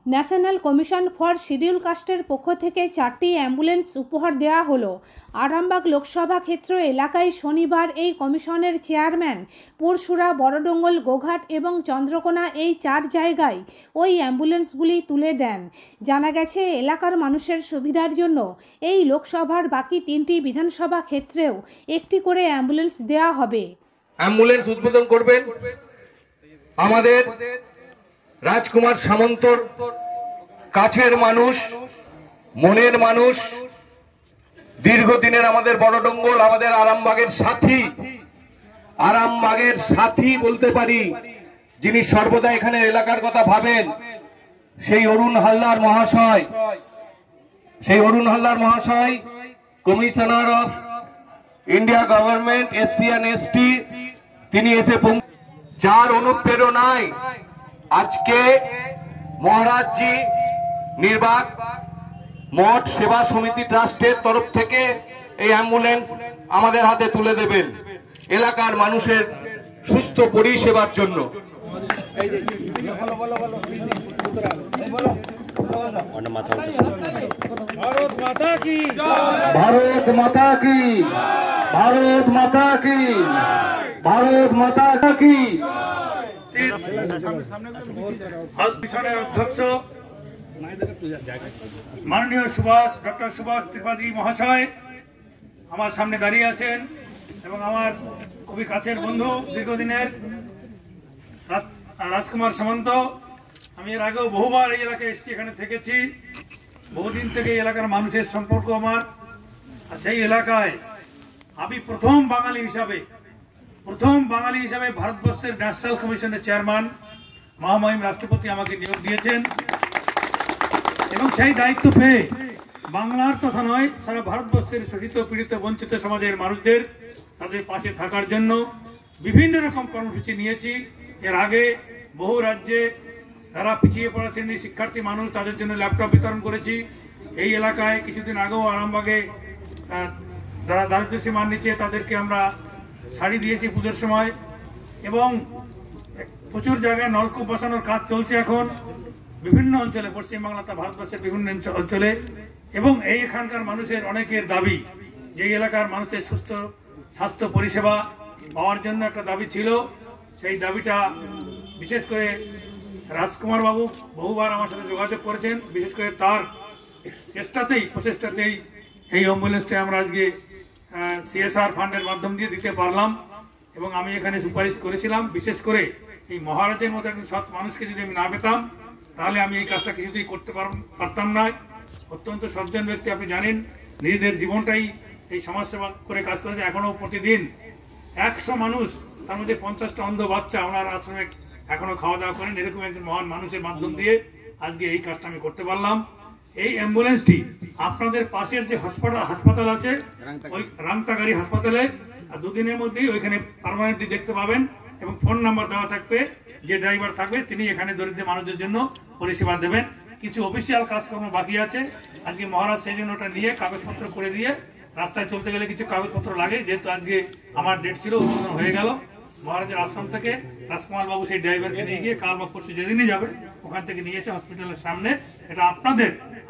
National commission for schedule কাস্টের পক্ষ থেকে 4টি অ্যাম্বুলেন্স উপহার দেওয়া হলো। আরামবাগ লোকসভা ক্ষেত্র এলাকায় শনিবার এই কমিশনের চেয়ারম্যান পুরসুরা, বড়ডঙ্গল, গোঘাট এবং চন্দ্রকোনা এই 4 জায়গায় ওই অ্যাম্বুলেন্সগুলি তুলে দেন। জানা গেছে, এলাকার মানুষের সুবিধার জন্য এই লোকসভার বাকি 3টি বিধানসভা ক্ষেত্রেও একটি করে অ্যাম্বুলেন্স দেওয়া হবে। অ্যাম্বুলেন্স উদ্বোধন করবেন আমাদের রাজকুমার সামন্তর কাছের মানুষ, মনের মানুষ, দীর্ঘদিনের আমাদের বড়ডঙ্গল, আমাদের আরামবাগের সাথী বলতে পারি, যিনি সর্বদা এখানে এলাকার কথা ভাবেন, সেই অরুণ হালদার মহাশয়, commissioner of India government SC and ST, তিনি এসে যার অনুপ্রেরণায় আজকে মহারাজজি নির্বাক মঠ সেবা সমিতি ট্রাস্টের তরফ থেকে এই অ্যাম্বুলেন্স আমাদের হাতে তুলে দেবেন এলাকার মানুষের সুস্থ পরিষেবার জন্য। ভারত মাতা কি, ভারত মাতা কি, ভারত মাতা কি, ভারত মাতা কি। মিশনের অধ্যক্ষ মাননীয় ডক্টর সুভাষ ত্রিপাঠী মহাশয় আমার সামনে দাঁড়িয়ে আছেন এবং আমার খুবই কাছের বন্ধু দীর্ঘদিনের রাজকুমার সামন্ত। আমি এর আগেও বহুবার এই এলাকায় এসেছি, এখানে থেকেছি, বহুদিন থেকে এই এলাকার মানুষের সম্পর্ক আমার। আর সেই এলাকায় আমি প্রথম বাঙালি হিসাবে ভারতবর্ষের ন্যাশনাল কমিশনের চেয়ারম্যান মহামহিম রাষ্ট্রপতি আমাকে নিয়োগ দিয়েছেন এবং সেই দায়িত্ব পেয়ে বাংলার কথা নয়, সারা ভারতবর্ষের শোষিত, পীড়িত, বঞ্চিত সমাজের মানুষদের তাদের পাশে থাকার জন্য বিভিন্ন রকম কর্মসূচি নিয়েছি। এর আগে বহু রাজ্যে যারা পিছিয়ে পড়া শ্রেণীর শিক্ষার্থী মানুষ, তাদের জন্য ল্যাপটপ বিতরণ করেছি। এই এলাকায় কিছুদিন আগেও আরামবাগে যারা দারিদ্র্য সীমার নিচে, তাদেরকে আমরা শাড়ি দিয়েছি পুজোর সময় এবং প্রচুর জায়গায় নলকূপ বসানোর কাজ চলছে এখন বিভিন্ন অঞ্চলে, পশ্চিমবাংলা তা ভারতবর্ষের বিভিন্ন অঞ্চলে। এবং এখানকার মানুষের অনেকের দাবি যে এই এলাকার মানুষের সুস্থ স্বাস্থ্য পরিষেবা পাওয়ার জন্য একটা দাবি ছিল। সেই দাবিটা বিশেষ করে রাজকুমার বাবু বহুবার আমার সাথে যোগাযোগ করেছেন, বিশেষ করে তার প্রচেষ্টাতেই এই অ্যাম্বুলেন্সটা আমরা আজকে CSR ফান্ডের মাধ্যম দিয়ে দিতে পারলাম। এবং আমি এখানে সুপারিশ করেছিলাম, বিশেষ করে এই মহারাজের মতো একজন সৎ মানুষকে যদি আমি না পেতাম তাহলে আমি এই কাজটা কিছুতেই করতে পারতাম না। অত্যন্ত সজ্জন ব্যক্তি, আপনি জানেন, নিজেদের জীবনটাই এই সমাজসেবা করে কাজ করেছে। এখনো প্রতিদিন 100 মানুষ, তার মধ্যে 50টা অন্ধ বাচ্চা ওনার আশ্রমে এখনো খাওয়া দাওয়া করেন। এরকম একজন মহান মানুষের মাধ্যম দিয়ে আজকে এই কাজটা আমি করতে পারলাম। এই অ্যাম্বুলেন্সটি আপনাদের পাশের যে হাসপাতাল আছে, ওই রাংতাগাড়ি হাসপাতালে 2 দিনের মধ্যেই ওইখানে পার্মানেন্টলি দেখতে পাবেন এবং ফোন নাম্বার দেওয়া থাকবে। যে ড্রাইভার থাকবে তিনি এখানে দরিদ্র মানুষদের জন্য পরিষেবা দেবেন। কিছু অফিসিয়াল কাজকর্ম বাকি আছে, আজকে মহারাজ সেই জন্য ওটা নিয়ে কাগজপত্র করে দিয়ে, রাস্তায় চলতে গেলে কিছু কাগজপত্র লাগে, যেহেতু আজকে আমার ডেট ছিল, উদ্বোধন হয়ে গেল। মহারাজের আশ্রম থেকে রাজকুমার বাবু সেই ড্রাইভারকে নিয়ে গিয়ে কাল বা পরশু যেদিনই যাবে ওখান থেকে নিয়ে এসে হসপিটালের সামনে, এটা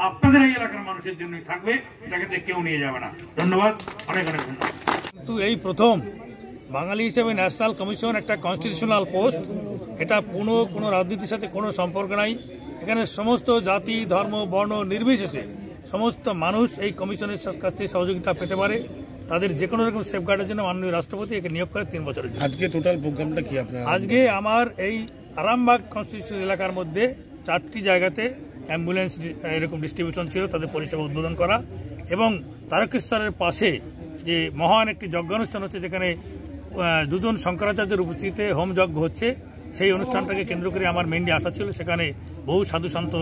আপনাদের এই এলাকার মানুষের জন্যই থাকবে, এটাকে কেউ নিয়ে যাবে না। ধন্যবাদ, অনেক অনেক ধন্যবাদ। কিন্তু এই প্রথম বাঙালি হিসেবে ন্যাশনাল কমিশন একটা কনস্টিটিউশনাল পোস্ট, এটা কোনো রাজনীতির সাথে কোনো সম্পর্ক নাই। এখানে সমস্ত জাতি, ধর্ম, বর্ণ নির্বিশেষে সমস্ত মানুষ এই কমিশনের কাছ থেকে সহযোগিতা পেতে পারে। তাদের যে কোনো রকম সেফগার্ডের জন্য মাননীয় রাষ্ট্রপতি একে নিয়োগ করে 3 বছরের জন্য। আজকে টোটাল প্রোগ্রামটা কি আপনার? আজকে আমার এই আরামবাগ কনস্টিটিউশন এলাকার মধ্যে 4টি জায়গাতে অ্যাম্বুলেন্স এরকম ডিস্ট্রিবিউশন ছিল, তাদের পরিষেবা উদ্বোধন করা এবং তারকেশ্বরের পাশে যে মহান একটি যজ্ঞানুষ্ঠান হচ্ছে, যেখানে 2 জন শঙ্করাচার্যের উপস্থিতিতে হোম যজ্ঞ হচ্ছে, সেই অনুষ্ঠানটাকে কেন্দ্র করে আমার মেইনলি আসা ছিল। সেখানে বহু সাধু সন্ত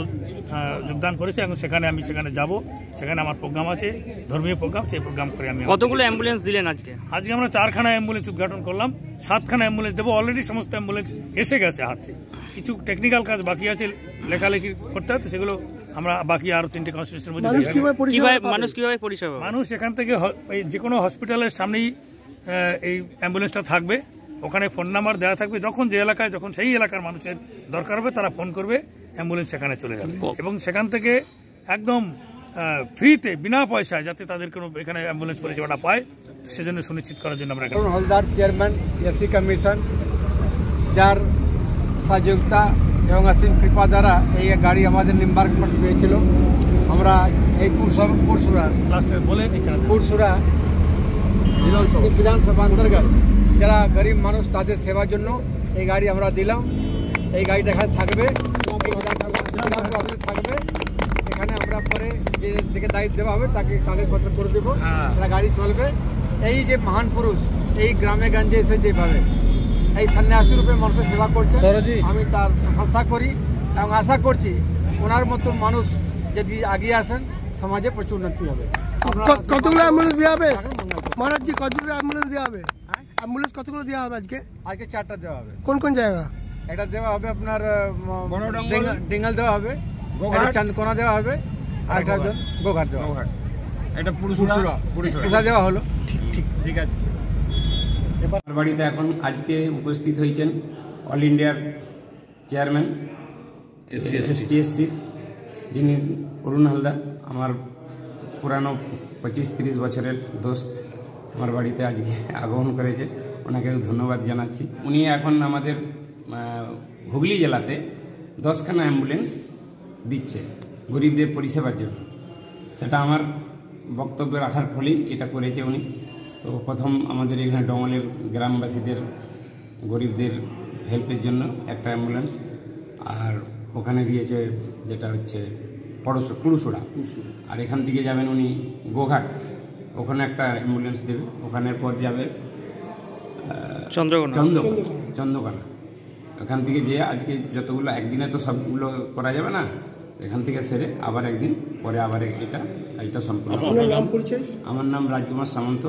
যোগদান করেছে এবং আমি সেখানে যাব। সেখানে আমার প্রোগ্রাম আছে, ধর্মীয় প্রোগ্রাম, সেই প্রোগ্রাম করে আমি। কতগুলো অ্যাম্বুলেন্স দিলেন আজকে? আজকে আমরা 4খানা অ্যাম্বুলেন্স উদ্ঘাটন করলাম, 7খানা অ্যাম্বুলেন্স দেবো। অলরেডি সমস্ত অ্যাম্বুলেন্স এসে গেছে হাতে, কিছু টেকনিক্যাল কাজ বাকি আছে, লেখালেখি করতে হয়, সেগুলো আমরা বাকি আরো 3টে কনস্টিটিউশনের মধ্যে। মানুষ এখান থেকে যে কোনো হসপিটালের সামনেই এই অ্যাম্বুলেন্সটা থাকবে, ওখানে ফোন নাম্বার দেওয়া থাকবে। যখন যে এলাকায়, যখন সেই এলাকার মানুষের দরকার হবে তারা ফোন করবে অ্যাম্বুলেন্স সেখানে চলে যাবে এবং সেখান থেকে একদম ফ্রিতে বিনা পয়সায় যাতে তাদের কোনো এখানে অ্যাম্বুলেন্স পরিষেবাটা পায় সেজন্য সুনিশ্চিত করার জন্য আমরা অরুণ হালদার চেয়ারম্যান এসসি কমিশন, যার সহযোগিতা এবং অসীম কৃপা দ্বারা এই গাড়ি আমাদের নিম্বার্কমেন্ট পেয়েছিল। আমরা এই পুরসুরা বিধানসভা অন্তর্গত যারা গরিব মানুষ তাদের সেবার জন্য এই গাড়ি আমরা দিলাম। এই গাড়িটা এখানে থাকবে, থাকবে এখানে আমরা পরে যে দিকে দায়িত্ব দেওয়া হবে তাকে কাগজপত্র করে দেবো, তারা গাড়ি চলবে। এই যে মহান পুরুষ এই গ্রামে গঞ্জে এসে যেভাবে এই সন্ন্যাসী রূপে মানুষের সেবা করছে, আমি তার প্রশংসা করি এবং আশা করছি ওনার মতো মানুষ যদি এগিয়ে আসেন সমাজে প্রচুর উন্নতি হবে। কতগুলো অ্যাম্বুলেন্স দেওয়া হবে মহারাজজি? কতগুলো অ্যাম্বুলেন্স দেওয়া হবে? অ্যাম্বুলেন্স কতগুলো দেওয়া হবে আজকে? আজকে 4টা দেওয়া হবে। কোন কোন জায়গা? এটা দেওয়া হবে আপনার ডিঙ্গাল দেওয়া হবে, চাঁদকোনা দেওয়া হবে, আর একটা গোঘাট দেওয়া হবে। এটা পুরুষরা দেওয়া হলো। ঠিক আছে। আমার বাড়িতে এখন আজকে উপস্থিত হয়েছেন অল ইন্ডিয়ার চেয়ারম্যান এসটিএসসি, যিনি অরুণ হালদার, আমার পুরানো 25-30 বছরের দোস্ত আমার বাড়িতে আজকে আগমন করেছে, ওনাকে ধন্যবাদ জানাচ্ছি। উনি এখন আমাদের হুগলি জেলাতে 10খানা অ্যাম্বুলেন্স দিচ্ছে গরিবদের পরিষেবার জন্য। সেটা আমার বক্তব্য রাখার ফলেই এটা করেছে উনি। তো প্রথম আমাদের এখানে ডঙ্গলের গ্রামবাসীদের গরিবদের হেল্পের জন্য একটা অ্যাম্বুলেন্স, আর ওখানে দিয়েছে যেটা হচ্ছে কুলুসুড়া, আর এখান থেকে যাবেন উনি গোঘাট, ওখানে একটা অ্যাম্বুলেন্স দেবে। ওখানের পর যাবে চন্দ্রকোনা। ওখান থেকে যেয়ে আজকে যতগুলো একদিনে তো সবগুলো করা যাবে না, এখান থেকে সেরে আবার একদিন পরে আবার এটা সম্পূর্ণ। আমার নাম রাজকুমার সামন্ত।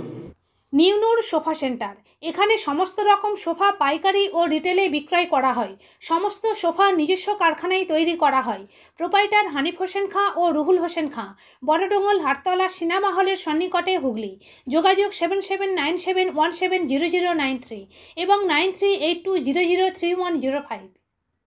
নিউ নূর সোফা সেন্টার, এখানে সমস্ত রকম সোফা পাইকারি ও রিটেলে বিক্রয় করা হয়। সমস্ত সোফা নিজস্ব কারখানায় তৈরি করা হয়। প্রোপাইটার হানিফ হোসেন খাঁ ও রুহুল হোসেন খাঁ, বড়ডোঙ্গল হাটতলা সিনেমা হলের সন্নিকটে, হুগলি। যোগাযোগ 7797170093 এবং 9382003105।